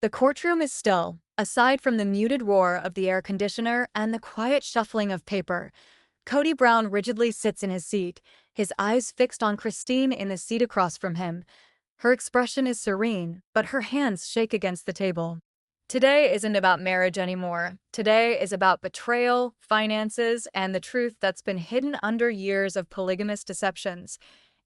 The courtroom is still, aside from the muted roar of the air conditioner and the quiet shuffling of paper. Kody Brown rigidly sits in his seat, his eyes fixed on Christine in the seat across from him. Her expression is serene, but her hands shake against the table. Today isn't about marriage anymore. Today is about betrayal, finances, and the truth that's been hidden under years of polygamous deceptions.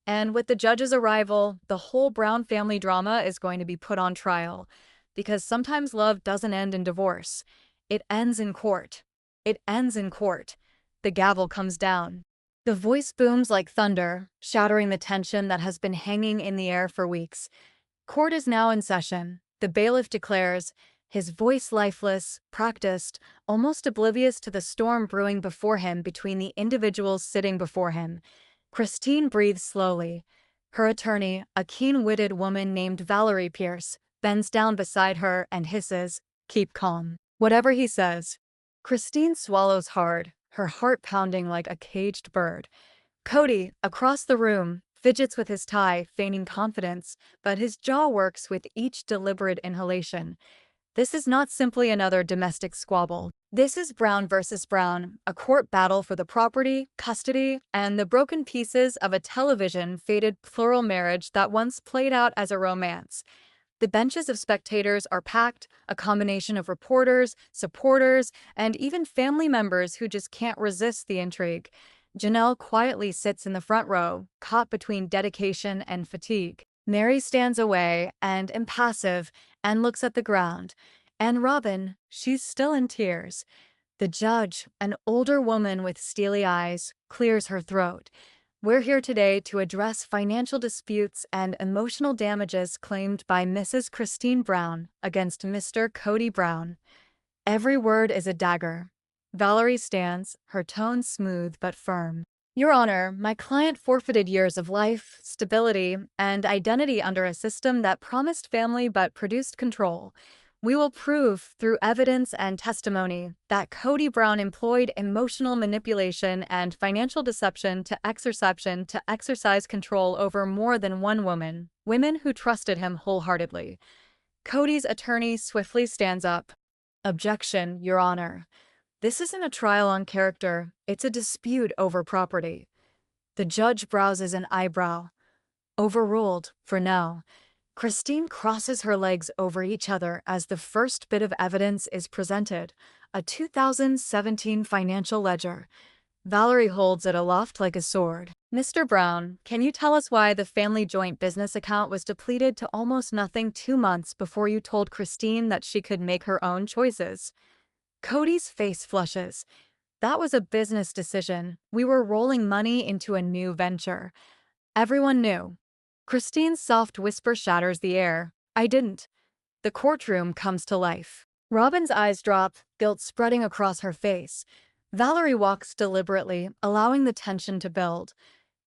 And with the judge's arrival, the whole Brown family drama is going to be put on trial. Because sometimes love doesn't end in divorce. It ends in court. It ends in court. The gavel comes down. The voice booms like thunder, shattering the tension that has been hanging in the air for weeks. Court is now in session. The bailiff declares, his voice lifeless, practiced, almost oblivious to the storm brewing before him between the individuals sitting before him. Christine breathes slowly. Her attorney, a keen-witted woman named Valerie Pierce, bends down beside her and hisses, "Keep calm." Whatever he says. Christine swallows hard, her heart pounding like a caged bird. Kody, across the room, fidgets with his tie, feigning confidence, but his jaw works with each deliberate inhalation. This is not simply another domestic squabble. This is Brown versus Brown, a court battle for the property, custody, and the broken pieces of a television-fated plural marriage that once played out as a romance. The benches of spectators are packed, a combination of reporters, supporters, and even family members who just can't resist the intrigue. Janelle quietly sits in the front row, caught between dedication and fatigue. Mary stands away and impassive and looks at the ground. And Robin, she's still in tears. The judge, an older woman with steely eyes, clears her throat. We're here today to address financial disputes and emotional damages claimed by Mrs. Christine Brown against Mr. Kody Brown. Every word is a dagger. Valerie stands, her tone smooth but firm. Your Honor, my client forfeited years of life, stability, and identity under a system that promised family but produced control. We will prove, through evidence and testimony, that Kody Brown employed emotional manipulation and financial deception to exercise control over more than one woman, women who trusted him wholeheartedly. Kody's attorney swiftly stands up. Objection, Your Honor. This isn't a trial on character, it's a dispute over property. The judge browses an eyebrow. Overruled, for now. Christine crosses her legs over each other as the first bit of evidence is presented, a 2017 financial ledger. Valerie holds it aloft like a sword. Mr. Brown, can you tell us why the family joint business account was depleted to almost nothing 2 months before you told Christine that she could make her own choices? Kody's face flushes. That was a business decision. We were rolling money into a new venture. Everyone knew. Christine's soft whisper shatters the air. I didn't. The courtroom comes to life. Robin's eyes drop, guilt spreading across her face. Valerie walks deliberately, allowing the tension to build.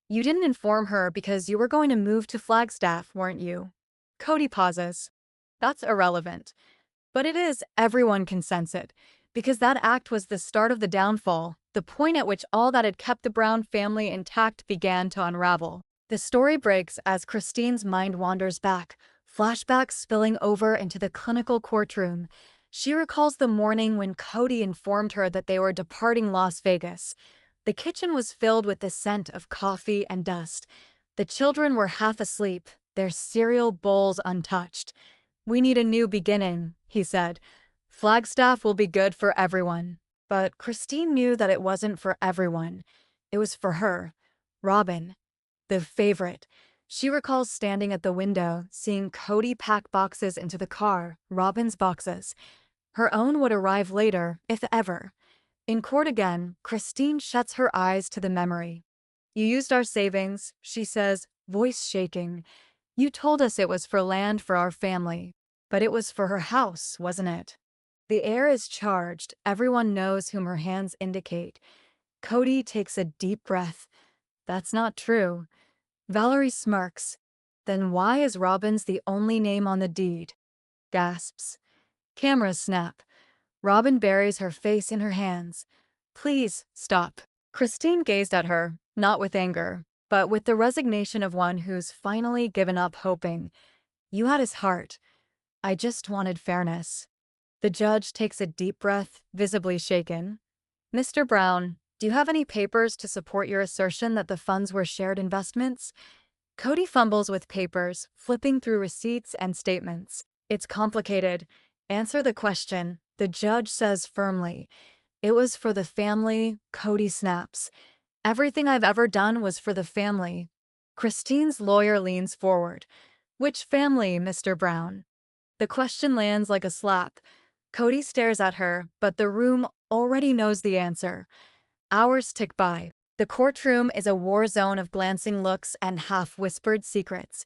You didn't inform her because you were going to move to Flagstaff, weren't you? Kody pauses. That's irrelevant. But it is, everyone can sense it. Because that act was the start of the downfall, the point at which all that had kept the Brown family intact began to unravel. The story breaks as Christine's mind wanders back, flashbacks spilling over into the clinical courtroom. She recalls the morning when Kody informed her that they were departing Las Vegas. The kitchen was filled with the scent of coffee and dust. The children were half asleep, their cereal bowls untouched. We need a new beginning, he said. Flagstaff will be good for everyone. But Christine knew that it wasn't for everyone. It was for her, Robin, the favorite. She recalls standing at the window, seeing Kody pack boxes into the car, Robin's boxes. Her own would arrive later, if ever. In court again, Christine shuts her eyes to the memory. You used our savings, she says, voice shaking. You told us it was for land for our family. But it was for her house, wasn't it? The air is charged. Everyone knows whom her hands indicate. Kody takes a deep breath. That's not true. Valerie smirks. Then why is Robin's the only name on the deed? Gasps. Cameras snap. Robin buries her face in her hands. Please, stop. Christine gazed at her, not with anger, but with the resignation of one who's finally given up hoping. You had his heart. I just wanted fairness. The judge takes a deep breath, visibly shaken. Mr. Brown, do you have any papers to support your assertion that the funds were shared investments? Kody fumbles with papers, flipping through receipts and statements. It's complicated. Answer the question, the judge says firmly. It was for the family, Kody snaps. Everything I've ever done was for the family. Christine's lawyer leans forward. Which family, Mr. Brown? The question lands like a slap. Kody stares at her, but the room already knows the answer. Hours tick by. The courtroom is a war zone of glancing looks and half-whispered secrets.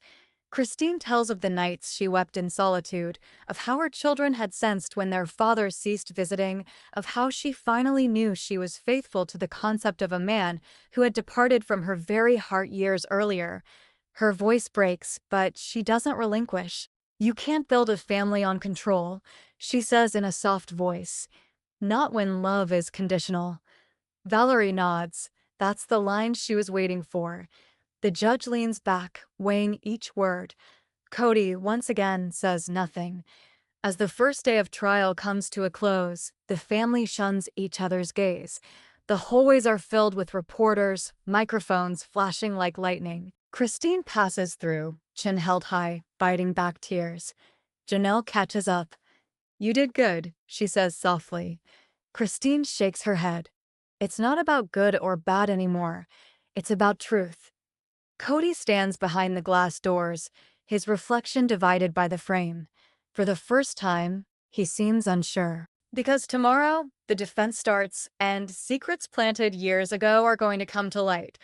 Christine tells of the nights she wept in solitude, of how her children had sensed when their father ceased visiting, of how she finally knew she was faithful to the concept of a man who had departed from her very heart years earlier. Her voice breaks, but she doesn't relinquish. You can't build a family on control, she says in a soft voice. Not when love is conditional. Valerie nods. That's the line she was waiting for. The judge leans back, weighing each word. Kody, once again, says nothing. As the first day of trial comes to a close, the family shuns each other's gaze. The hallways are filled with reporters, microphones flashing like lightning. Christine passes through, chin held high, biting back tears. Janelle catches up. You did good, she says softly. Christine shakes her head. It's not about good or bad anymore. It's about truth. Kody stands behind the glass doors, his reflection divided by the frame. For the first time, he seems unsure. Because tomorrow, the defense starts, and secrets planted years ago are going to come to light.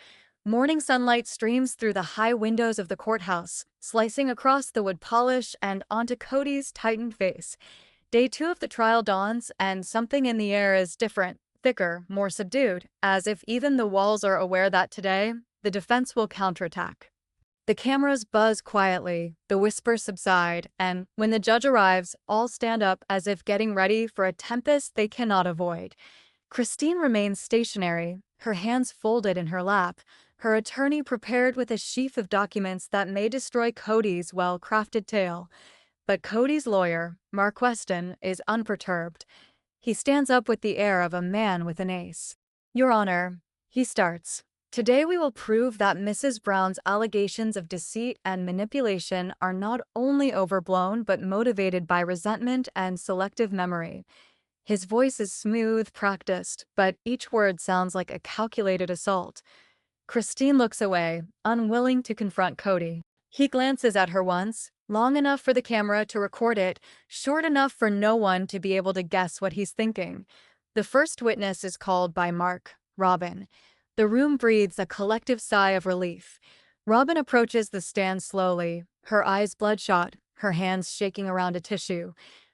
Morning sunlight streams through the high windows of the courthouse, slicing across the wood polish and onto Kody's tightened face. Day 2 of the trial dawns, and something in the air is different, thicker, more subdued, as if even the walls are aware that today, the defense will counterattack. The cameras buzz quietly, the whispers subside, and when the judge arrives, all stand up as if getting ready for a tempest they cannot avoid. Christine remains stationary, her hands folded in her lap, her attorney prepared with a sheaf of documents that may destroy Kody's well-crafted tale. But Kody's lawyer, Mark Weston, is unperturbed. He stands up with the air of a man with an ace. Your Honor, he starts. Today we will prove that Mrs. Brown's allegations of deceit and manipulation are not only overblown but motivated by resentment and selective memory. His voice is smooth, practiced, but each word sounds like a calculated assault. Christine looks away, unwilling to confront Kody. He glances at her once, long enough for the camera to record it, short enough for no one to be able to guess what he's thinking. The first witness is called by Mark, Robin. The room breathes a collective sigh of relief. Robin approaches the stand slowly, her eyes bloodshot, her hands shaking around a tissue.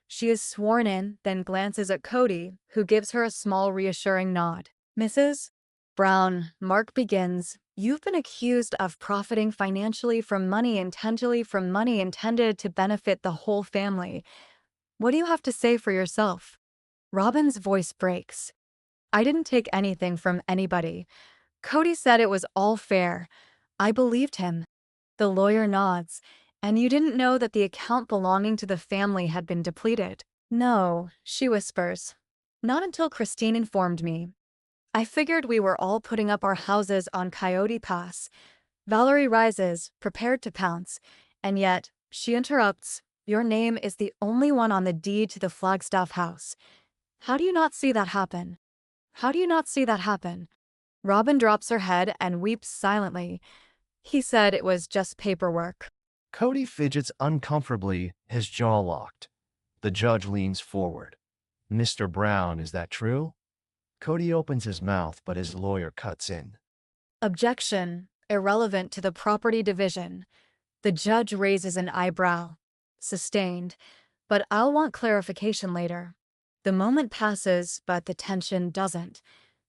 She is sworn in, then glances at Kody, who gives her a small reassuring nod. Mrs. Brown, Mark begins, you've been accused of profiting financially from money intended to benefit the whole family. What do you have to say for yourself? Robin's voice breaks. I didn't take anything from anybody. Kody said it was all fair. I believed him. The lawyer nods. And you didn't know that the account belonging to the family had been depleted? No, she whispers. Not until Christine informed me. I figured we were all putting up our houses on Coyote Pass. Valerie rises, prepared to pounce. And yet, she interrupts. Your name is the only one on the deed to the Flagstaff house. How do you not see that happen? How do you not see that happen? Robin drops her head and weeps silently. He said it was just paperwork. Kody fidgets uncomfortably, his jaw locked. The judge leans forward. Mr. Brown, is that true? Kody opens his mouth, but his lawyer cuts in. Objection, irrelevant to the property division. The judge raises an eyebrow. Sustained, but I'll want clarification later. The moment passes, but the tension doesn't.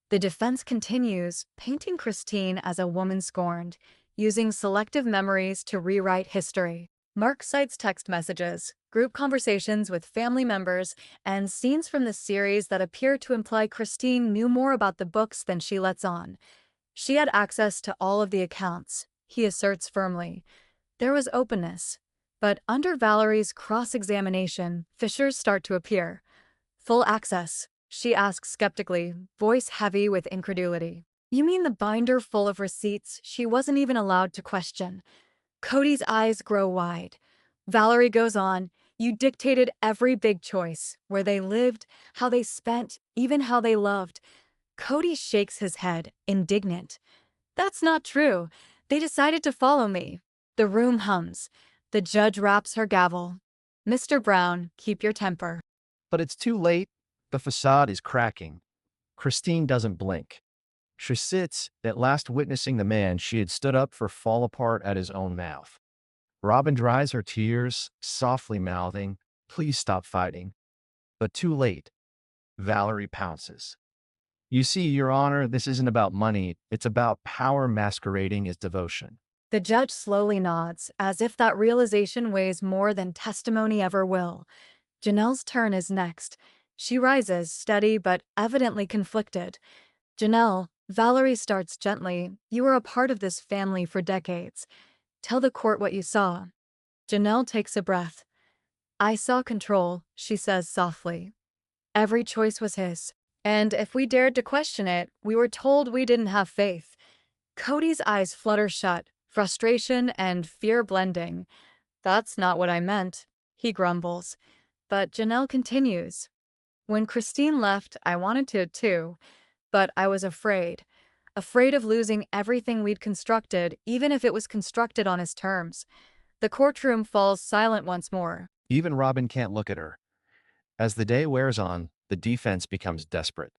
The defense continues, painting Christine as a woman scorned, using selective memories to rewrite history. Mark cites text messages, group conversations with family members, and scenes from the series that appear to imply Christine knew more about the books than she lets on. She had access to all of the accounts, he asserts firmly. There was openness. But under Valerie's cross-examination, fissures start to appear. Full access, she asks skeptically, voice heavy with incredulity. You mean the binder full of receipts she wasn't even allowed to question? Cody's eyes grow wide. Valerie goes on, you dictated every big choice, where they lived, how they spent, even how they loved. Kody shakes his head, indignant. That's not true. They decided to follow me. The room hums. The judge raps her gavel. Mr. Brown, keep your temper. But it's too late. The facade is cracking. Christine doesn't blink. She sits, at last witnessing the man she had stood up for fall apart at his own mouth. Robin dries her tears, softly mouthing, "Please stop fighting." But too late. Valerie pounces. "You see, Your Honor, this isn't about money. It's about power masquerading as devotion." The judge slowly nods, as if that realization weighs more than testimony ever will. Janelle's turn is next. She rises, steady but evidently conflicted. Janelle, Valerie starts gently. You were a part of this family for decades. Tell the court what you saw. Janelle takes a breath. I saw control, she says softly. Every choice was his. And if we dared to question it, we were told we didn't have faith. Cody's eyes flutter shut, frustration and fear blending. That's not what I meant, he grumbles. But Janelle continues. When Christine left, I wanted to too, but I was afraid. Afraid of losing everything we'd constructed, even if it was constructed on his terms. The courtroom falls silent once more. Even Robin can't look at her. As the day wears on, the defense becomes desperate.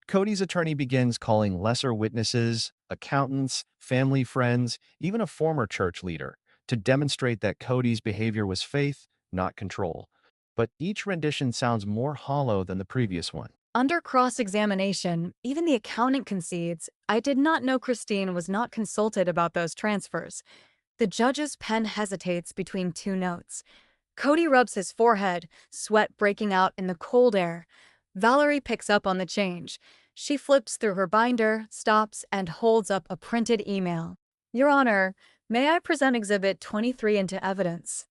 Cody's attorney begins calling lesser witnesses, accountants, family friends, even a former church leader, to demonstrate that Cody's behavior was faith, not control. But each rendition sounds more hollow than the previous one. Under cross-examination, even the accountant concedes, I did not know Christine was not consulted about those transfers. The judge's pen hesitates between two notes. Kody rubs his forehead, sweat breaking out in the cold air. Valerie picks up on the change. She flips through her binder, stops, and holds up a printed email. Your Honor, may I present Exhibit 23 into evidence?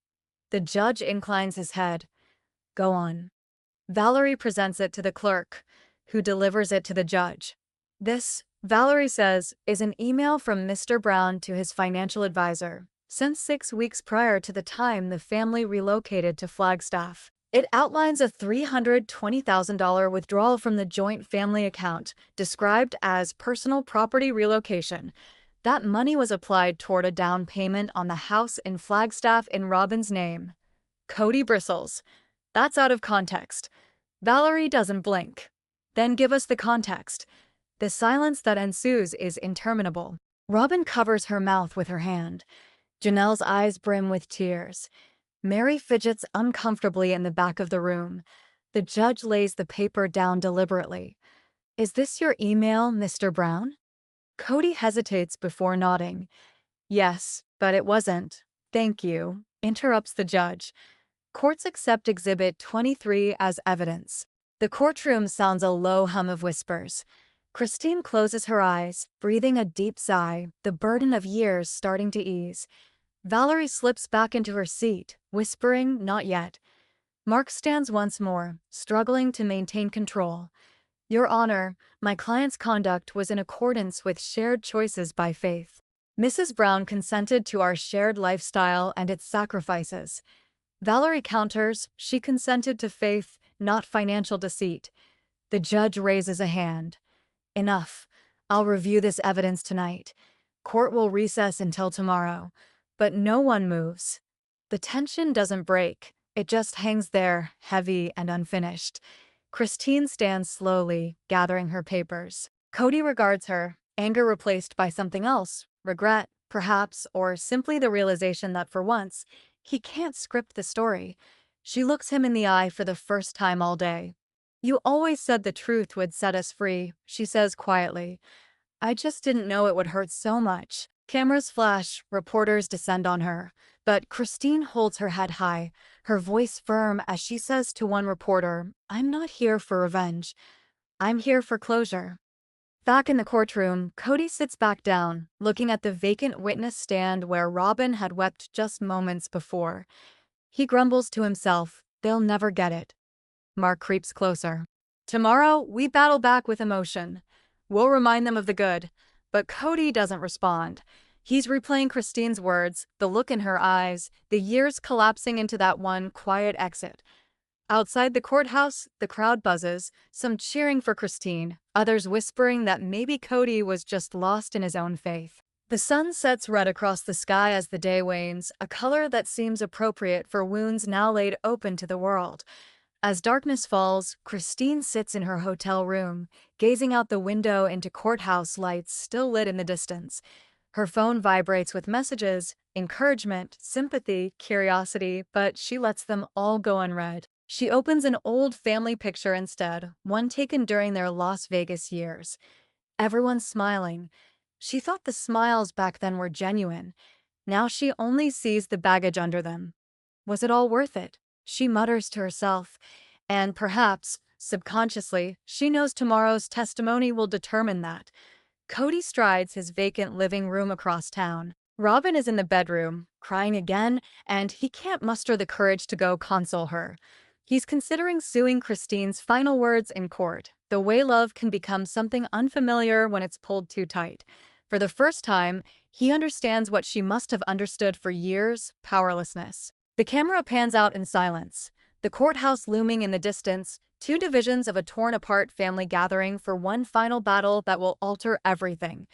The judge inclines his head. Go on. Valerie presents it to the clerk, who delivers it to the judge. This, Valerie says, is an email from Mr. Brown to his financial advisor, sent 6 weeks prior to the time the family relocated to Flagstaff. It outlines a $320,000 withdrawal from the joint family account, described as personal property relocation. That money was applied toward a down payment on the house in Flagstaff in Robin's name. Kody bristles. That's out of context. Valerie doesn't blink. Then give us the context. The silence that ensues is interminable. Robin covers her mouth with her hand. Janelle's eyes brim with tears. Mary fidgets uncomfortably in the back of the room. The judge lays the paper down deliberately. Is this your email, Mr. Brown? Kody hesitates before nodding. Yes, but it wasn't. Thank you, interrupts the judge. Courts accept Exhibit 23 as evidence. The courtroom sounds a low hum of whispers. Christine closes her eyes, breathing a deep sigh, the burden of years starting to ease. Valerie slips back into her seat, whispering, not yet. Mark stands once more, struggling to maintain control. Your Honor, my client's conduct was in accordance with shared choices by faith. Mrs. Brown consented to our shared lifestyle and its sacrifices. Valerie counters, she consented to faith, not financial deceit. The judge raises a hand. Enough. I'll review this evidence tonight. Court will recess until tomorrow. But no one moves. The tension doesn't break. It just hangs there, heavy and unfinished. Christine stands slowly, gathering her papers. Kody regards her, anger replaced by something else, regret, perhaps, or simply the realization that for once, he can't script the story. She looks him in the eye for the first time all day. You always said the truth would set us free, she says quietly. I just didn't know it would hurt so much. Cameras flash, reporters descend on her. But Christine holds her head high, her voice firm as she says to one reporter, I'm not here for revenge. I'm here for closure. Back in the courtroom, Kody sits back down, looking at the vacant witness stand where Robin had wept just moments before. He grumbles to himself, they'll never get it. Mark creeps closer. Tomorrow, we battle back with emotion. We'll remind them of the good. But Kody doesn't respond. He's replaying Christine's words, the look in her eyes, the years collapsing into that one quiet exit. Outside the courthouse, the crowd buzzes, some cheering for Christine, others whispering that maybe Kody was just lost in his own faith. The sun sets red across the sky as the day wanes, a color that seems appropriate for wounds now laid open to the world. As darkness falls, Christine sits in her hotel room, gazing out the window into courthouse lights still lit in the distance. Her phone vibrates with messages, encouragement, sympathy, curiosity, but she lets them all go unread. She opens an old family picture instead, one taken during their Las Vegas years. Everyone's smiling. She thought the smiles back then were genuine. Now she only sees the baggage under them. Was it all worth it? She mutters to herself, and perhaps, subconsciously, she knows tomorrow's testimony will determine that. Kody strides his vacant living room across town. Robin is in the bedroom, crying again, and he can't muster the courage to go console her. He's considering suing Christine's final words in court, the way love can become something unfamiliar when it's pulled too tight. For the first time, he understands what she must have understood for years: powerlessness. The camera pans out in silence, the courthouse looming in the distance, two divisions of a torn-apart family gathering for one final battle that will alter everything.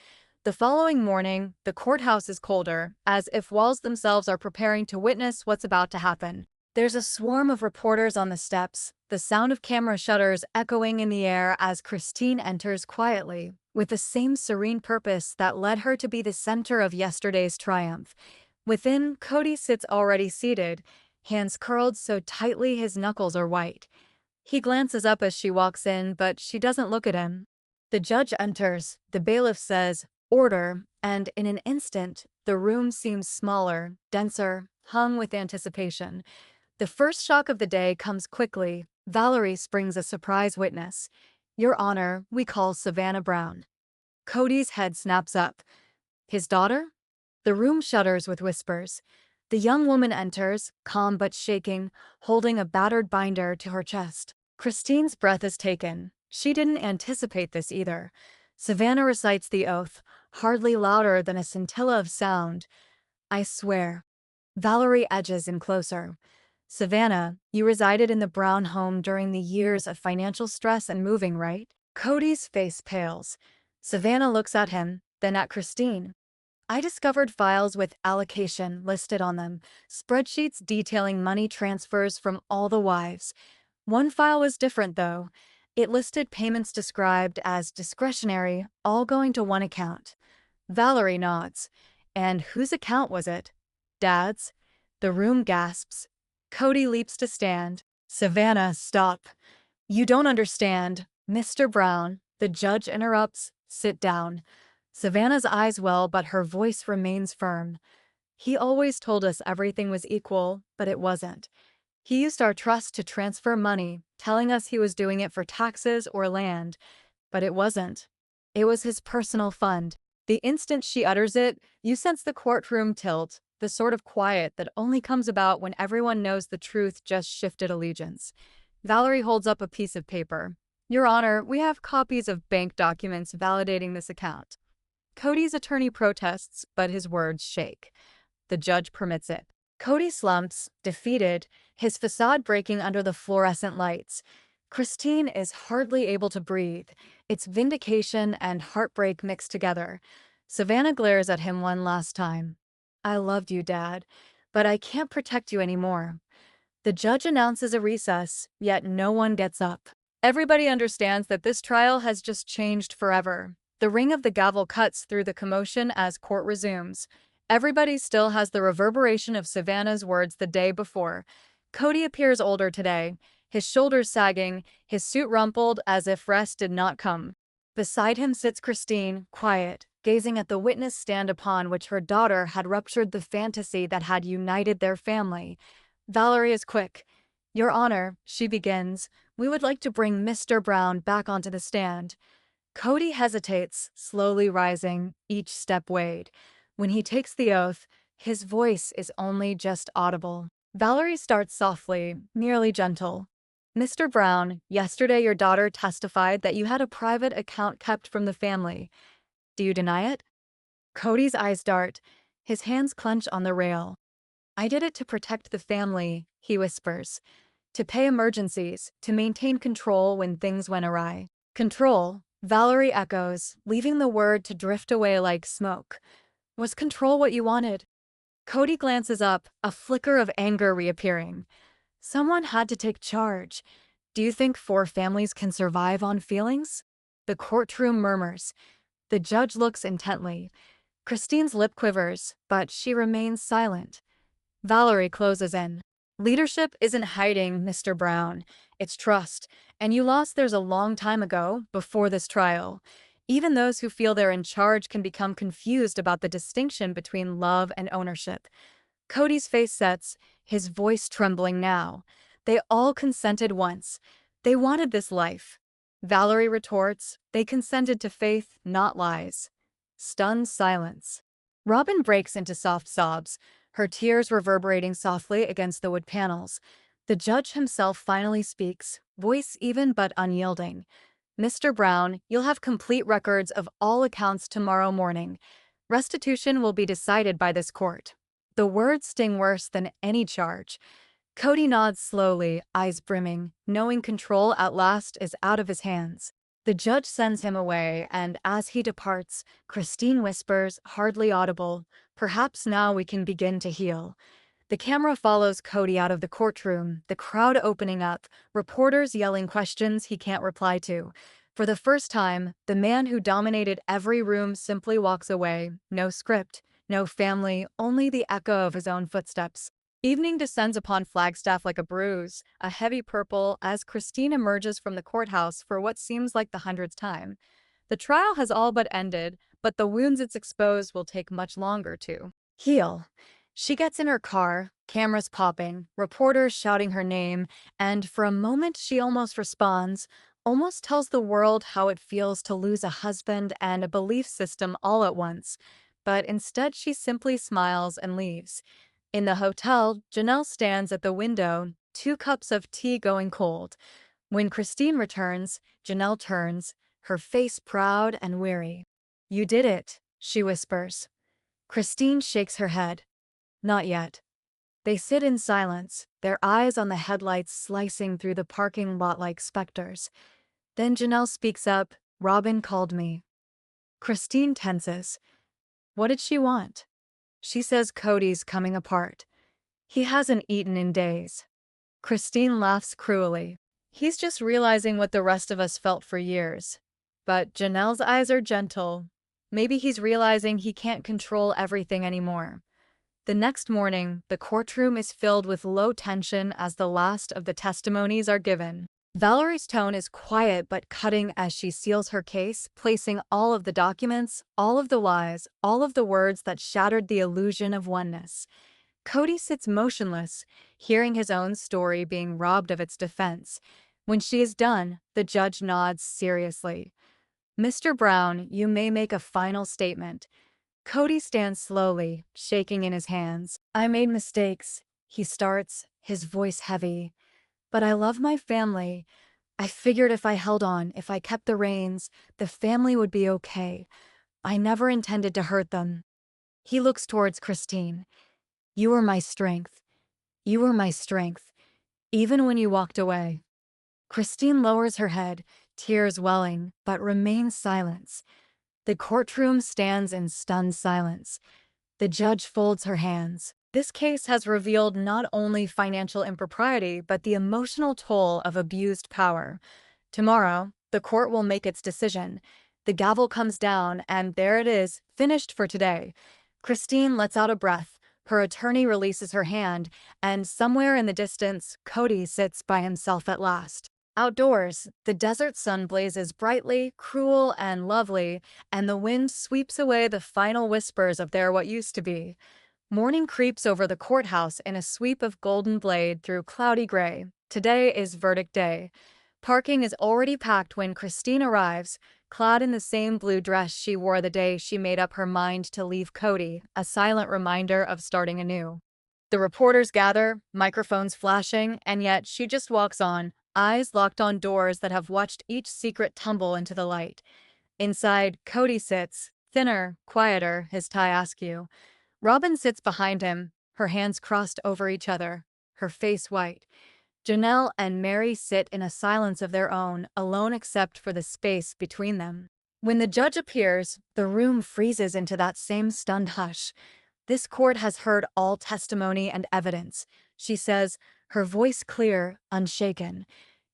The following morning, the courthouse is colder, as if walls themselves are preparing to witness what's about to happen. There's a swarm of reporters on the steps, the sound of camera shutters echoing in the air as Christine enters quietly, with the same serene purpose that led her to be the center of yesterday's triumph. Within, Kody sits already seated, hands curled so tightly his knuckles are white. He glances up as she walks in, but she doesn't look at him. The judge enters, the bailiff says, "Order," and in an instant, the room seems smaller, denser, hung with anticipation. The first shock of the day comes quickly. Valerie springs a surprise witness. "Your Honor, we call Savannah Brown." Cody's head snaps up. His daughter? The room shudders with whispers. The young woman enters, calm but shaking, holding a battered binder to her chest. Christine's breath is taken. She didn't anticipate this either. Savannah recites the oath, hardly louder than a scintilla of sound. "I swear." Valerie edges in closer. "Savannah, you resided in the Brown home during the years of financial stress and moving, right?" Cody's face pales. Savannah looks at him, then at Christine. "I discovered files with allocation listed on them, spreadsheets detailing money transfers from all the wives. One file was different, though. It listed payments described as discretionary, all going to one account." Valerie nods. "And whose account was it?" "Dad's." The room gasps. Kody leaps to stand. "Savannah, stop. You don't understand. Mr. Brown," the judge interrupts. "Sit down." Savannah's eyes well, but her voice remains firm. "He always told us everything was equal, but it wasn't. He used our trust to transfer money, telling us he was doing it for taxes or land, but it wasn't. It was his personal fund." The instant she utters it, you sense the courtroom tilt, the sort of quiet that only comes about when everyone knows the truth just shifted allegiance. Valerie holds up a piece of paper. "Your Honor, we have copies of bank documents validating this account." Cody's attorney protests, but his words shake. The judge permits it. Kody slumps, defeated, his facade breaking under the fluorescent lights. Christine is hardly able to breathe. It's vindication and heartbreak mixed together. Savannah glares at him one last time. "I loved you, Dad, but I can't protect you anymore." The judge announces a recess, yet no one gets up. Everybody understands that this trial has just changed forever. The ring of the gavel cuts through the commotion as court resumes. Everybody still has the reverberation of Savannah's words the day before. Kody appears older today, his shoulders sagging, his suit rumpled as if rest did not come. Beside him sits Christine, quiet, gazing at the witness stand upon which her daughter had ruptured the fantasy that had united their family. Valerie is quick. "Your Honor," she begins, "we would like to bring Mr. Brown back onto the stand." Kody hesitates, slowly rising, each step weighed. When he takes the oath, his voice is only just audible. Valerie starts softly, nearly gentle. Mr. Brown, yesterday your daughter testified that you had a private account kept from the family. Do you deny it? Cody's eyes dart. His hands clench on the rail. I did it to protect the family, he whispers. To pay emergencies, to maintain control when things went awry. Control, Valerie echoes, leaving the word to drift away like smoke. Was control what you wanted? Kody glances up, a flicker of anger reappearing. Someone had to take charge. Do you think four families can survive on feelings? The courtroom murmurs. The judge looks intently. Christine's lip quivers, but she remains silent. Valerie closes in. Leadership isn't hiding, Mr. Brown. It's trust. And you lost theirs a long time ago, before this trial. Even those who feel they're in charge can become confused about the distinction between love and ownership. Cody's face sets, his voice trembling now. They all consented once. They wanted this life. Valerie retorts, they consented to faith, not lies. Stunned silence. Robin breaks into soft sobs, her tears reverberating softly against the wood panels. The judge himself finally speaks, voice even but unyielding. Mr. Brown, you'll have complete records of all accounts tomorrow morning. Restitution will be decided by this court. The words sting worse than any charge. Kody nods slowly, eyes brimming, knowing control at last is out of his hands. The judge sends him away, and as he departs, Christine whispers, hardly audible, perhaps now we can begin to heal. The camera follows Kody out of the courtroom, the crowd opening up, reporters yelling questions he can't reply to. For the first time, the man who dominated every room simply walks away, no script, no family, only the echo of his own footsteps. Evening descends upon Flagstaff like a bruise, a heavy purple, as Christine emerges from the courthouse for what seems like the 100th time. The trial has all but ended, but the wounds it's exposed will take much longer to heal. She gets in her car, cameras popping, reporters shouting her name, and for a moment she almost responds, almost tells the world how it feels to lose a husband and a belief system all at once. But instead she simply smiles and leaves. In the hotel, Janelle stands at the window, 2 cups of tea going cold. When Christine returns, Janelle turns, her face proud and weary. You did it, she whispers. Christine shakes her head. Not yet. They sit in silence, their eyes on the headlights slicing through the parking lot like specters. Then Janelle speaks up, Robin called me. Christine tenses. What did she want? She says Cody's coming apart. He hasn't eaten in days. Christine laughs cruelly. He's just realizing what the rest of us felt for years. But Janelle's eyes are gentle. Maybe he's realizing he can't control everything anymore. The next morning, the courtroom is filled with low tension as the last of the testimonies are given. Valerie's tone is quiet but cutting as she seals her case, placing all of the documents, all of the lies, all of the words that shattered the illusion of oneness. Kody sits motionless, hearing his own story being robbed of its defense. When she is done, the judge nods seriously. Mr. Brown, you may make a final statement. Kody stands slowly, shaking in his hands. I made mistakes, he starts, his voice heavy. But I love my family. I figured if I held on, if I kept the reins, the family would be okay. I never intended to hurt them. He looks towards Christine. You were my strength. You were my strength, even when you walked away. Christine lowers her head, tears welling, but remains silent. The courtroom stands in stunned silence. The judge folds her hands. This case has revealed not only financial impropriety, but the emotional toll of abused power. Tomorrow, the court will make its decision. The gavel comes down, and there it is, finished for today. Christine lets out a breath. Her attorney releases her hand, and somewhere in the distance, Kody sits by himself at last. Outdoors, the desert sun blazes brightly, cruel, and lovely, and the wind sweeps away the final whispers of their what used to be. Morning creeps over the courthouse in a sweep of golden blade through cloudy gray. Today is verdict day. Parking is already packed when Christine arrives, clad in the same blue dress she wore the day she made up her mind to leave Kody, a silent reminder of starting anew. The reporters gather, microphones flashing, and yet she just walks on, eyes locked on doors that have watched each secret tumble into the light. Inside, Kody sits, thinner, quieter, his tie askew. Robin sits behind him, her hands crossed over each other, her face white. Janelle and Mary sit in a silence of their own, alone except for the space between them. When the judge appears, the room freezes into that same stunned hush. This court has heard all testimony and evidence, she says, her voice clear, unshaken.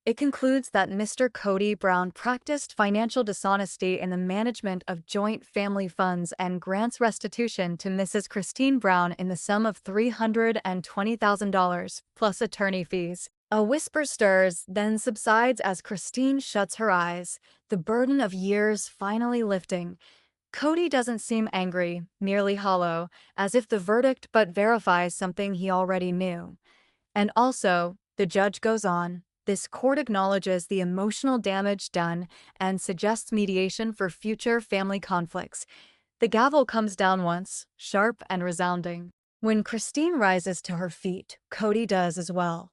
It concludes that Mr. Kody Brown practiced financial dishonesty in the management of joint family funds and grants restitution to Mrs. Christine Brown in the sum of $320,000, plus attorney fees. A whisper stirs, then subsides as Christine shuts her eyes, the burden of years finally lifting. Kody doesn't seem angry, merely hollow, as if the verdict but verifies something he already knew. And also, the judge goes on, this court acknowledges the emotional damage done and suggests mediation for future family conflicts. The gavel comes down once, sharp and resounding. When Christine rises to her feet, Kody does as well.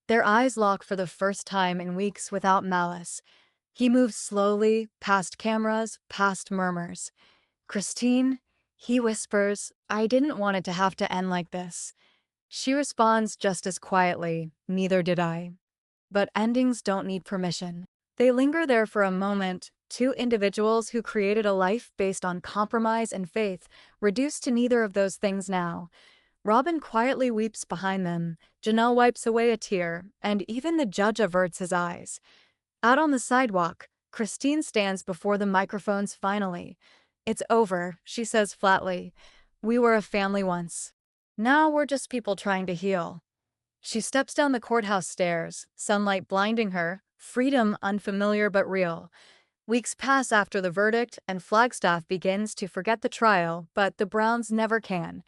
Their eyes lock for the first time in weeks without malice. He moves slowly, past cameras, past murmurs. "Christine," he whispers, "I didn't want it to have to end like this." She responds just as quietly, "Neither did I." But endings don't need permission. They linger there for a moment, two individuals who created a life based on compromise and faith, reduced to neither of those things now. Robin quietly weeps behind them, Janelle wipes away a tear, and even the judge averts his eyes. Out on the sidewalk, Christine stands before the microphones finally. "It's over," she says flatly. "We were a family once. Now we're just people trying to heal." She steps down the courthouse stairs, sunlight blinding her, freedom unfamiliar but real. Weeks pass after the verdict, and Flagstaff begins to forget the trial, but the Browns never can.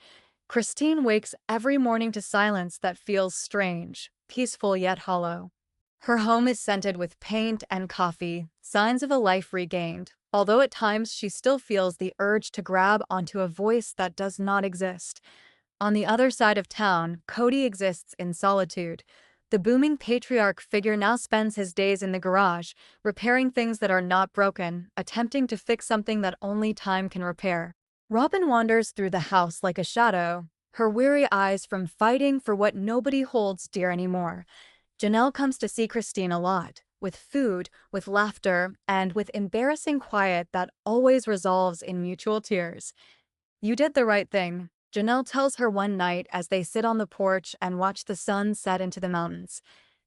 Christine wakes every morning to silence that feels strange, peaceful yet hollow. Her home is scented with paint and coffee, signs of a life regained, although at times she still feels the urge to grab onto a voice that does not exist. On the other side of town, Kody exists in solitude. The booming patriarch figure now spends his days in the garage, repairing things that are not broken, attempting to fix something that only time can repair. Robin wanders through the house like a shadow, her weary eyes from fighting for what nobody holds dear anymore. Janelle comes to see Christine a lot, with food, with laughter, and with embarrassing quiet that always resolves in mutual tears. "You did the right thing," Janelle tells her one night as they sit on the porch and watch the sun set into the mountains.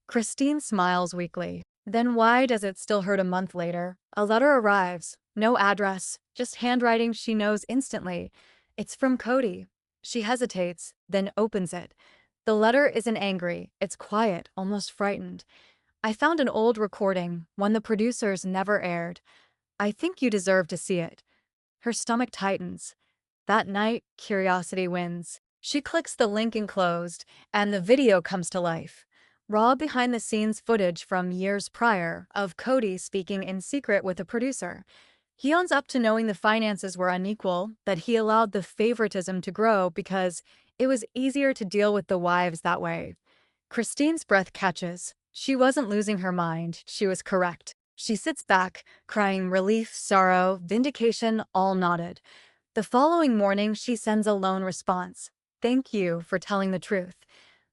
Christine smiles weakly. Then why does it still hurt a month later? A letter arrives. No address, just handwriting she knows instantly. It's from Kody. She hesitates, then opens it. The letter isn't angry, it's quiet, almost frightened. "I found an old recording, one the producers never aired. I think you deserve to see it." Her stomach tightens. That night, curiosity wins. She clicks the link enclosed, and the video comes to life. Raw behind-the-scenes footage from years prior of Kody speaking in secret with a producer. He owns up to knowing the finances were unequal, that he allowed the favoritism to grow because it was easier to deal with the wives that way. Christine's breath catches. She wasn't losing her mind, she was correct. She sits back, crying relief, sorrow, vindication, all knotted. The following morning, she sends a lone response. "Thank you for telling the truth."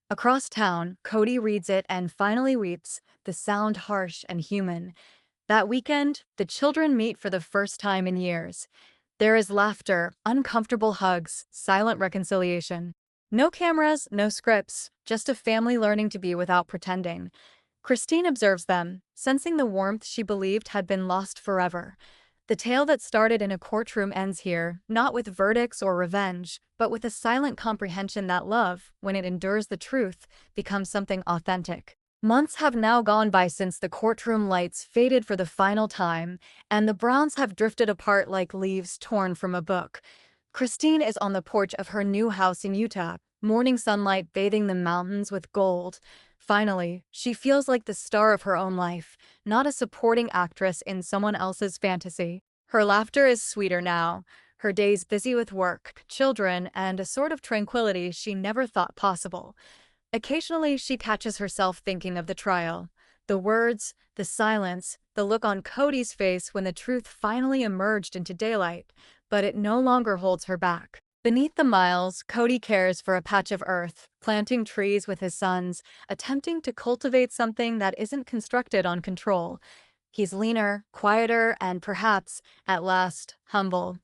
Across town, Kody reads it and finally weeps, the sound harsh and human. That weekend, the children meet for the first time in years. There is laughter, uncomfortable hugs, silent reconciliation. No cameras, no scripts, just a family learning to be without pretending. Christine observes them, sensing the warmth she believed had been lost forever. The tale that started in a courtroom ends here, not with verdicts or revenge, but with a silent comprehension that love, when it endures the truth, becomes something authentic. Months have now gone by since the courtroom lights faded for the final time, and the Browns have drifted apart like leaves torn from a book. Christine is on the porch of her new house in Utah, morning sunlight bathing the mountains with gold. Finally, she feels like the star of her own life, not a supporting actress in someone else's fantasy. Her laughter is sweeter now. her days busy with work, children, and a sort of tranquility she never thought possible. Occasionally, she catches herself thinking of the trial. The words, the silence, the look on Cody's face when the truth finally emerged into daylight, but it no longer holds her back. Beneath the miles, Kody cares for a patch of earth, planting trees with his sons, attempting to cultivate something that isn't constructed on control. He's leaner, quieter, and perhaps, at last, humble.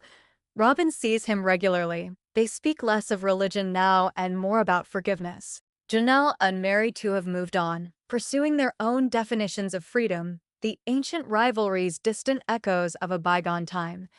Robin sees him regularly. They speak less of religion now and more about forgiveness. Janelle and Mary too have moved on, pursuing their own definitions of freedom, the ancient rivalries distant echoes of a bygone time.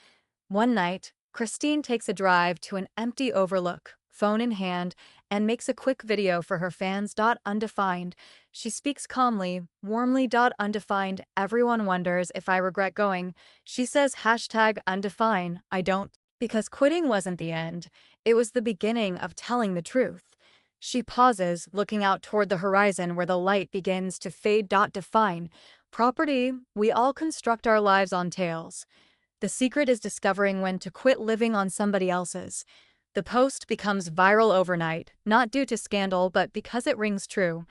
One night, Christine takes a drive to an empty overlook, phone in hand, and makes a quick video for her fans. Undefined. She speaks calmly, warmly. Undefined. Everyone wonders if I regret going. She says hashtag #undefined. I don't. Because quitting wasn't the end. It was the beginning of telling the truth. She pauses, looking out toward the horizon where the light begins to fade. Define. Property. We all construct our lives on tales. The secret is discovering when to quit living on somebody else's. The post becomes viral overnight, not due to scandal, but because it rings true.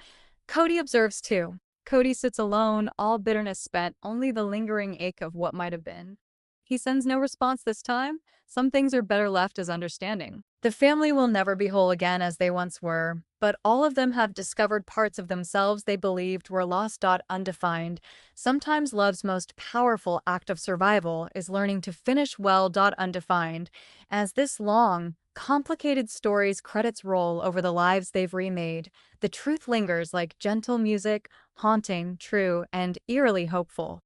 Kody observes too. Kody sits alone, all bitterness spent, only the lingering ache of what might have been. He sends no response this time. Some things are better left as understanding. The family will never be whole again as they once were, but all of them have discovered parts of themselves they believed were lost. Undefined. Sometimes love's most powerful act of survival is learning to finish well. Undefined. As this long, complicated story's credits roll over the lives they've remade, the truth lingers like gentle music, haunting, true, and eerily hopeful.